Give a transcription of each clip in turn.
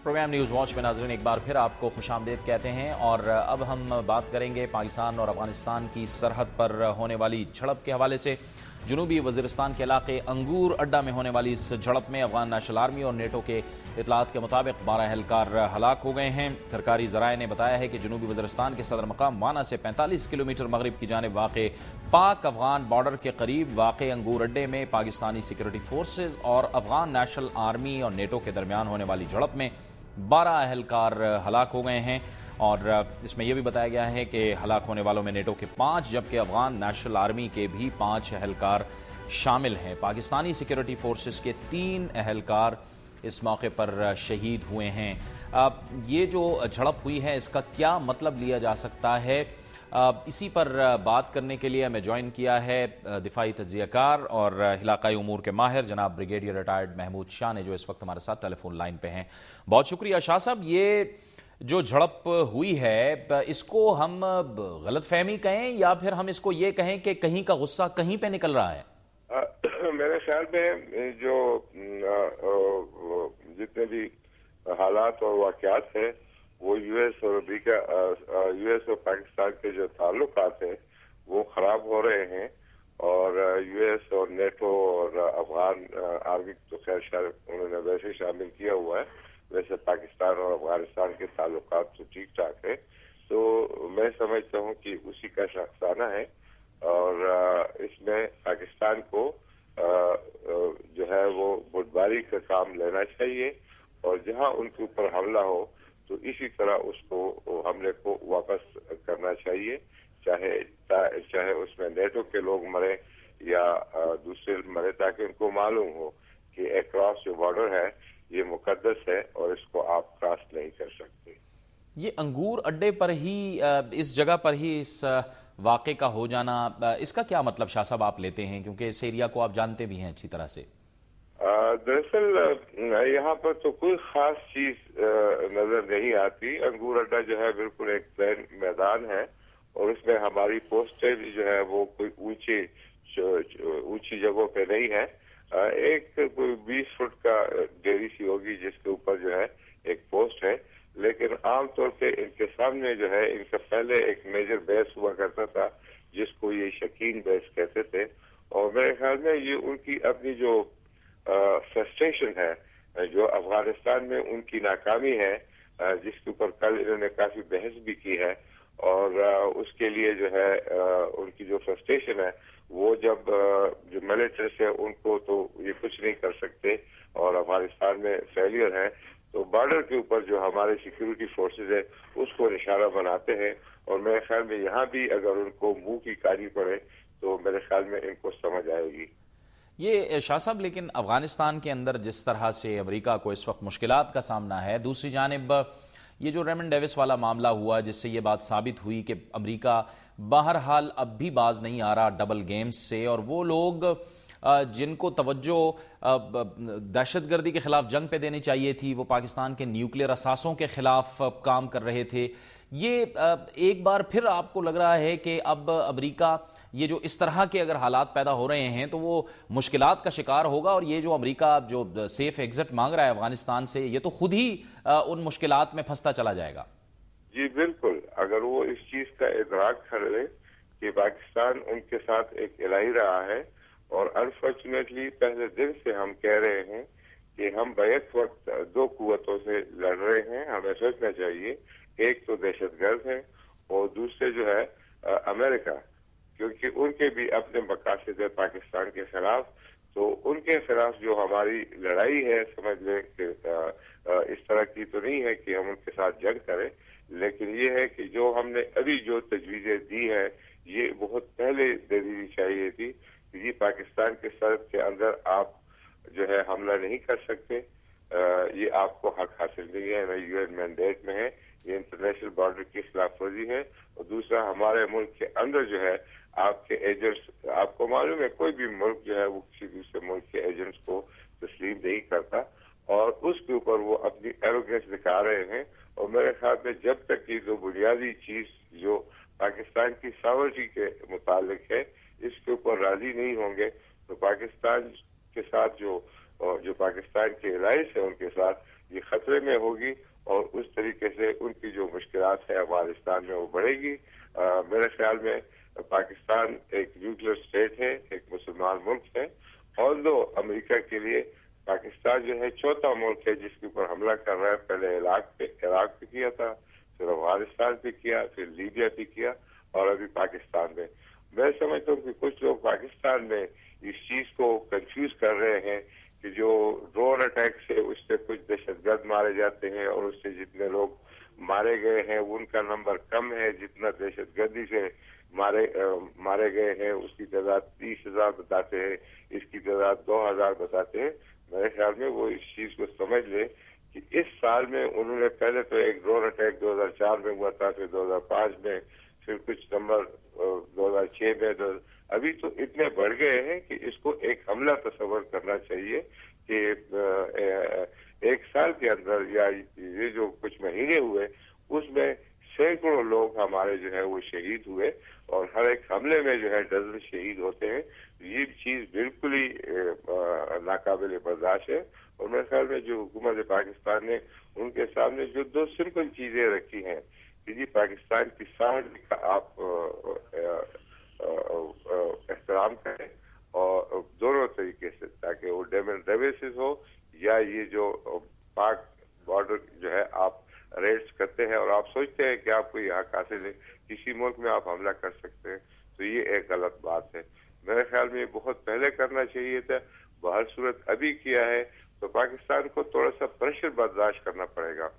Programme news watch میں ناظرین ایک بار پھر آپ کو خوش آمدید کہتے ہیں، اور اب ہم بات کریں گے پاکستان اور افغانستان کی سرحد پر ہونے والی جھڑپ کے حوالے سے۔ جنوبی وزیرستان کے علاقے انگور اڈہ میں ہونے والی اس جھڑپ میں افغان نیشنل آرمی اور نیٹو کے اطلاعات کے مطابق 12 اہلکار ہلاک ہو گئے ہیں۔ سرکاری ذرائع نے بتایا ہے کہ جنوبی وزیرستان کے صدر مقام وانا سے 45 کلومیٹر مغرب کی جانب واقع پاک افغان بارڈر کے قریب واقع انگور اڈے میں پاکستانی سیکورٹی فورسز اور افغان نیشنل آرمی اور نیٹو کے درمیان ہونے والی جھڑپ میں 12 اہلکار ہلاک ہو گئے ہیں، اور اس میں یہ بھی بتایا گیا ہے کہ ہلاک ہونے والوں میں نیٹو کے 5 جبکہ افغان نیشنل آرمی کے بھی 5 اہلکار شامل ہیں۔ پاکستانی سیکورٹی فورسز کے 3 اہلکار اس موقع پر شہید ہوئے ہیں۔ یہ جو جھڑپ ہوئی ہے اس کا کیا مطلب لیا جا سکتا ہے، اسی پر بات کرنے کے لیے ہمیں جوائن کیا ہے دفاعی تجزیہ کار اور علاقائی امور کے ماہر جناب بریگیڈیئر ریٹائرڈ محمود شاہ نے، جو اس وقت ہمارے ساتھ ٹیلی فون لائن پہ ہیں۔ بہت شکریہ شاہ صاحب۔ یہ جو جھڑپ ہوئی ہے اس کو ہم غلط فہمی کہیں یا پھر ہم اس کو یہ کہیں کہ کہیں کا غصہ کہیں پہ نکل رہا ہے؟ میرے خیال میں جو جتنے بھی حالات اور واقعات ہیں وہ یو ایس اور امریکہ، یو ایس اور پاکستان کے جو تعلقات ہیں وہ خراب ہو رہے ہیں، اور یو ایس اور نیٹو اور افغان آرمی تو خیر انہوں نے ویسے شامل کیا ہوا ہے، ویسے پاکستان اور افغانستان کے تعلقات تو ٹھیک ٹھاک ہے، تو میں سمجھتا ہوں کہ اسی کا شخصانہ ہے، اور اس میں پاکستان کو جو ہے وہ بردباری کا کام لینا چاہیے، اور جہاں ان کے اوپر حملہ ہو تو اسی طرح اس کو حملے کو واپس کرنا چاہیے، چاہے اس میں نیٹو کے لوگ مرے یا دوسرے مرے، تاکہ ان کو معلوم ہو کہ اکراس جو بارڈر ہے یہ مقدس ہے اور اس کو آپ کراس نہیں کر سکتے۔ یہ انگور اڈے پر ہی، اس جگہ پر ہی اس واقعے کا ہو جانا، اس کا کیا مطلب شاہ صاحب آپ لیتے ہیں، کیونکہ اس ایریا کو آپ جانتے بھی ہیں اچھی طرح سے؟ دراصل یہاں پر تو کوئی خاص چیز نظر نہیں آتی۔ انگور اڈا جو ہے بالکل ایک پلین میدان ہے، اور اس میں ہماری پوسٹیں جو ہے وہ کوئی اونچی جگہوں پہ نہیں ہے۔ ایک کوئی 20 فٹ کا ڈیری سی ہوگی جس کے اوپر جو ہے ایک پوسٹ ہے، لیکن عام طور پہ ان کے سامنے جو ہے ان کا پہلے ایک میجر بیس ہوا کرتا تھا جس کو یہ شکین بیس کہتے تھے، اور میرے خیال میں یہ ان کی اپنی جو فرسٹریشن ہے، جو افغانستان میں ان کی ناکامی ہے، جس کے اوپر کل انہوں نے کافی بحث بھی کی ہے، اور اس کے لیے جو ہے ان کی جو فرسٹریشن ہے وہ جب جو ملیٹنٹس ہے ان کو تو یہ کچھ نہیں کر سکتے اور افغانستان میں فیلئر ہے، تو بارڈر کے اوپر جو ہمارے سیکورٹی فورسز ہے اس کو نشانہ بناتے ہیں، اور میرے خیال میں یہاں بھی اگر ان کو منہ کی کاری پڑے تو میرے خیال میں ان کو سمجھ آئے گی۔ یہ شاہ صاحب لیکن افغانستان کے اندر جس طرح سے امریکہ کو اس وقت مشکلات کا سامنا ہے، دوسری جانب یہ جو ریمنڈ ڈیوس والا معاملہ ہوا جس سے یہ بات ثابت ہوئی کہ امریکہ بہرحال اب بھی باز نہیں آ رہا ڈبل گیمز سے، اور وہ لوگ جن کو توجہ دہشت گردی کے خلاف جنگ پہ دینی چاہیے تھی وہ پاکستان کے نیوکلیئر اثاثوں کے خلاف کام کر رہے تھے، یہ ایک بار پھر آپ کو لگ رہا ہے کہ اب امریکہ یہ جو اس طرح کے اگر حالات پیدا ہو رہے ہیں تو وہ مشکلات کا شکار ہوگا، اور یہ جو امریکہ جو سیف ایگزٹ مانگ رہا ہے افغانستان سے یہ تو خود ہی ان مشکلات میں پھنستا چلا جائے گا؟ جی بالکل، اگر وہ اس چیز کا ادراک کر لے کہ پاکستان ان کے ساتھ ایک الہی رہا ہے، اور انفارچونیٹلی پہلے دن سے ہم کہہ رہے ہیں کہ ہم بیک وقت 2 قوتوں سے لڑ رہے ہیں، ہمیں سوچنا چاہیے، ایک تو دہشت گرد ہے اور دوسرے جو ہے امریکہ، کیونکہ ان کے بھی اپنے مقاصد ہے پاکستان کے خلاف، تو ان کے خلاف جو ہماری لڑائی ہے سمجھ لیں کہ اس طرح کی تو نہیں ہے کہ ہم ان کے ساتھ جنگ کریں، لیکن یہ ہے کہ جو ہم نے ابھی جو تجویزیں دی ہیں یہ بہت پہلے دے دینی چاہیے تھی کہ یہ پاکستان کے سرحد کے اندر آپ جو ہے حملہ نہیں کر سکتے، یہ آپ کو حق حاصل نہیں ہے، نہ یو این مینڈیٹ میں ہے، یہ انٹرنیشنل بارڈر کی خلاف ورزی ہے، اور دوسرا ہمارے ملک کے اندر جو ہے آپ کے ایجنٹس، آپ کو معلوم ہے کوئی بھی ملک جو ہے وہ کسی دوسرے ملک کے ایجنٹس کو تسلیم نہیں کرتا، اور اس کے اوپر وہ اپنی ایروگنس دکھا رہے ہیں، اور میرے خیال میں جب تک یہ جو بنیادی چیز جو پاکستان کی ساورٹی کے متعلق ہے اس کے اوپر راضی نہیں ہوں گے تو پاکستان کے ساتھ جو پاکستان کے الائنس ہے ان کے ساتھ یہ خطرے میں ہوگی اور اس طریقے سے ان کی جو مشکلات ہے افغانستان میں وہ بڑھے گی۔ میرے خیال میں پاکستان ایک نیوکلیر اسٹیٹ ہے، ایک مسلمان ملک ہے، اور امریکہ کے لیے پاکستان جو ہے چوتھا ملک ہے جس کے اوپر حملہ کر رہا ہے۔ پہلے عراق پہ کیا تھا، پھر افغانستان پہ کیا، پھر لیبیا پہ کیا، اور ابھی پاکستان میں۔ میں سمجھتا ہوں کہ کچھ لوگ پاکستان میں اس چیز کو کنفیوز کر رہے ہیں کہ جو ڈرون اٹیک سے اس سے کچھ دہشت گرد مارے جاتے ہیں اور اس سے جتنے لوگ مارے گئے ہیں ان کا نمبر کم ہے، جتنا دہشت گردی سے مارے گئے ہیں اس کی تعداد 30,000 بتاتے ہیں، اس کی تعداد 2,000 بتاتے ہیں۔ میرے خیال میں وہ اس چیز کو سمجھ لے کہ اس سال میں انہوں نے پہلے تو ایک ڈرون اٹیک 2004 میں ہوا تھا، پھر 2005 میں، پھر کچھ نمبر 2006 میں، ابھی تو اتنے بڑھ گئے ہیں کہ اس کو ایک حملہ تصور کرنا چاہیے کہ ایک سال کے اندر یا یہ جو کچھ مہینے ہوئے اس میں سینکڑوں لوگ ہمارے جو ہے وہ شہید ہوئے، اور ہر ایک حملے میں جو ہے ڈزن شہید ہوتے ہیں۔ یہ چیز بالکل ہی ناقابل برداشت ہے، اور میرے خیال میں جو حکومت پاکستان نے ان کے سامنے جو دو سمپل چیزیں رکھی ہیں کہ جی پاکستان کی ساؤنڈ کا آپ احترام کریں، اور دونوں طریقے سے، تاکہ وہ ڈیویسز ہو یا یہ جو پاک بارڈر جو ہے آپ ریڈس کرتے ہیں اور آپ سوچتے ہیں کہ آپ کو یہاں حاصل ہے، کسی ملک میں آپ حملہ کر سکتے ہیں، تو یہ ایک غلط بات ہے۔ میرے خیال میں یہ بہت پہلے کرنا چاہیے تھا، بہر صورت ابھی کیا ہے تو پاکستان کو تھوڑا سا پریشر برداشت کرنا پڑے گا۔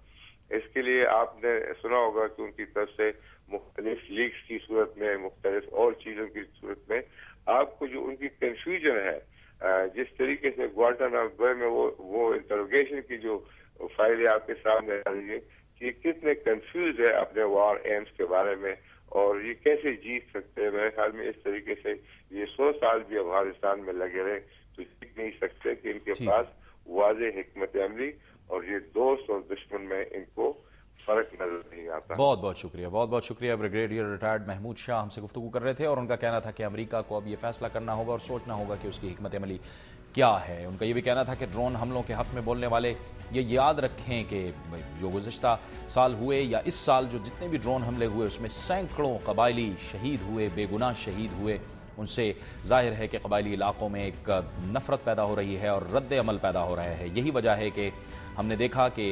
اس کے لیے آپ نے سنا ہوگا کہ ان کی طرف سے مختلف لیگز کی صورت میں، مختلف اور چیزوں کی صورت میں آپ کو جو ان کی کنفیوژن ہے، جس طریقے سے گوانٹانامو میں وہ انٹروگیشن کی جو فائلیں آپ کے سامنے آ رہی ہے کہ یہ کتنے کنفیوز ہے اپنے وار ایمز کے بارے میں اور یہ کیسے جیت سکتے ہیں۔ میرے خیال میں اس طریقے سے یہ 100 سال بھی افغانستان میں لگے رہے تو جیت نہیں سکتے کہ ان کے پاس واضح حکمت عملی اور یہ دوست اور دشمن میں ان کو فرق نظر نہیں آتا۔ بہت بہت شکریہ بریگیڈیئر ریٹائرڈ محمود شاہ ہم سے گفتگو کر رہے تھے، اور ان کا کہنا تھا کہ امریکہ کو اب یہ فیصلہ کرنا ہوگا اور سوچنا ہوگا کہ اس کی حکمت عملی کیا ہے۔ ان کا یہ بھی کہنا تھا کہ ڈرون حملوں کے حق میں بولنے والے یہ یاد رکھیں کہ جو گزشتہ سال ہوئے یا اس سال جو جتنے بھی ڈرون حملے ہوئے اس میں سینکڑوں قبائلی شہید ہوئے، بے گناہ شہید ہوئے۔ ان سے ظاہر ہے کہ قبائلی علاقوں میں ایک نفرت پیدا ہو رہی ہے اور رد عمل پیدا ہو رہا ہے۔ یہی وجہ ہے کہ ہم نے دیکھا کہ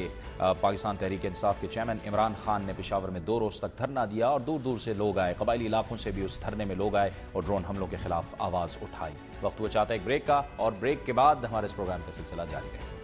پاکستان تحریک انصاف کے چیئرمین عمران خان نے پشاور میں 2 روز تک دھرنا دیا، اور دور دور سے لوگ آئے، قبائلی علاقوں سے بھی اس دھرنے میں لوگ آئے اور ڈرون حملوں کے خلاف آواز اٹھائی۔ وقت ہوا چاہتا ہے ایک بریک کا، اور بریک کے بعد ہمارے اس پروگرام کا سلسلہ جاری رہے گا۔